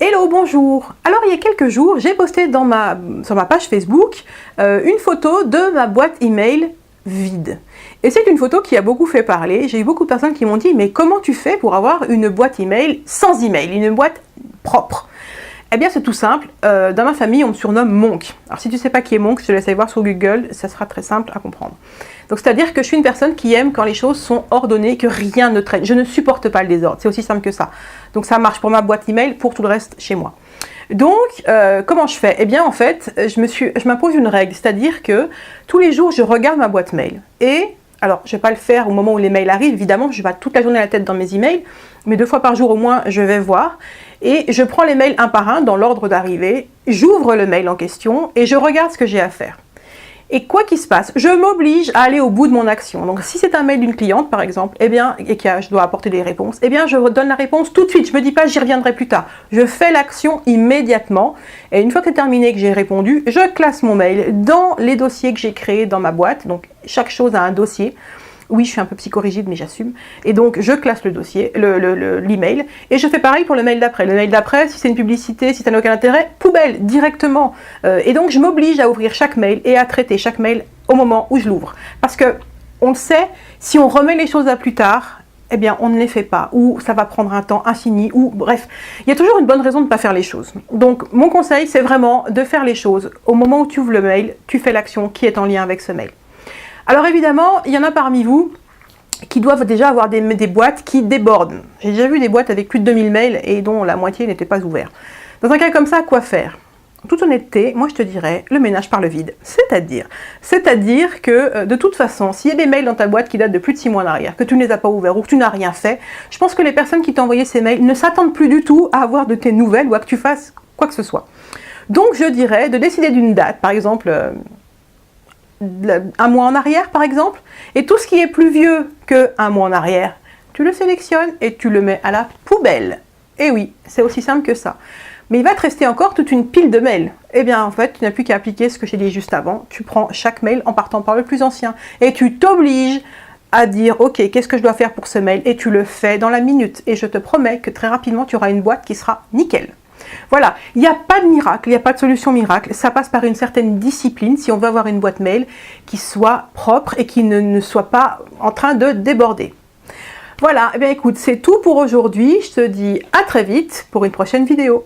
Hello, bonjour. Alors il y a quelques jours, j'ai posté sur ma page Facebook une photo de ma boîte email vide. Et c'est une photo qui a beaucoup fait parler. J'ai eu beaucoup de personnes qui m'ont dit, mais comment tu fais pour avoir une boîte email sans email, une boîte propre? Eh bien c'est tout simple, dans ma famille on me surnomme Monk. Alors si tu ne sais pas qui est Monk, je te laisse aller voir sur Google, ça sera très simple à comprendre. Donc c'est-à-dire que je suis une personne qui aime quand les choses sont ordonnées, que rien ne traîne. Je ne supporte pas le désordre, c'est aussi simple que ça. Donc ça marche pour ma boîte email, pour tout le reste chez moi. Donc comment je fais? Eh bien en fait, je m'impose une règle, c'est-à-dire que tous les jours je regarde ma boîte mail. Et alors je ne vais pas le faire au moment où les mails arrivent, évidemment, je vais pas toute la journée la tête dans mes emails, mais 2 fois par jour au moins je vais voir. Et je prends les mails un par un dans l'ordre d'arrivée, j'ouvre le mail en question et je regarde ce que j'ai à faire. Et quoi qu'il se passe, je m'oblige à aller au bout de mon action. Donc si c'est un mail d'une cliente par exemple, eh bien, et que je dois apporter des réponses, eh bien je donne la réponse tout de suite. Je ne me dis pas j'y reviendrai plus tard. Je fais l'action immédiatement. Et une fois que c'est terminé, que j'ai répondu, je classe mon mail dans les dossiers que j'ai créés dans ma boîte. Donc chaque chose a un dossier. Oui, je suis un peu psychorigide, mais j'assume. Et donc, je classe le dossier, l'email, et je fais pareil pour le mail d'après. Le mail d'après, si c'est une publicité, si ça n'a aucun intérêt, poubelle, directement. Et donc, je m'oblige à ouvrir chaque mail et à traiter chaque mail au moment où je l'ouvre. Parce que, on le sait, si on remet les choses à plus tard, eh bien, on ne les fait pas, ou ça va prendre un temps infini, ou bref. Il y a toujours une bonne raison de ne pas faire les choses. Donc, mon conseil, c'est vraiment de faire les choses. Au moment où tu ouvres le mail, tu fais l'action qui est en lien avec ce mail. Alors évidemment, il y en a parmi vous qui doivent déjà avoir des boîtes qui débordent. J'ai déjà vu des boîtes avec plus de 2000 mails et dont la moitié n'était pas ouverte. Dans un cas comme ça, quoi faire? En toute honnêteté, moi je te dirais, le ménage par le vide. C'est-à-dire que de toute façon, s'il y a des mails dans ta boîte qui datent de plus de 6 mois en arrière, que tu ne les as pas ouverts ou que tu n'as rien fait, je pense que les personnes qui t'ont envoyé ces mails ne s'attendent plus du tout à avoir de tes nouvelles ou à que tu fasses quoi que ce soit. Donc je dirais de décider d'une date, par exemple... un mois en arrière par exemple, et tout ce qui est plus vieux qu'un mois en arrière, tu le sélectionnes et tu le mets à la poubelle. Et oui, c'est aussi simple que ça. Mais il va te rester encore toute une pile de mails. Eh bien en fait, tu n'as plus qu'à appliquer ce que j'ai dit juste avant, tu prends chaque mail en partant par le plus ancien, et tu t'obliges à dire ok, qu'est-ce que je dois faire pour ce mail, et tu le fais dans la minute, et je te promets que très rapidement tu auras une boîte qui sera nickel. Voilà, il n'y a pas de miracle, il n'y a pas de solution miracle, ça passe par une certaine discipline si on veut avoir une boîte mail qui soit propre et qui ne soit pas en train de déborder. Voilà, eh bien écoute, c'est tout pour aujourd'hui, je te dis à très vite pour une prochaine vidéo.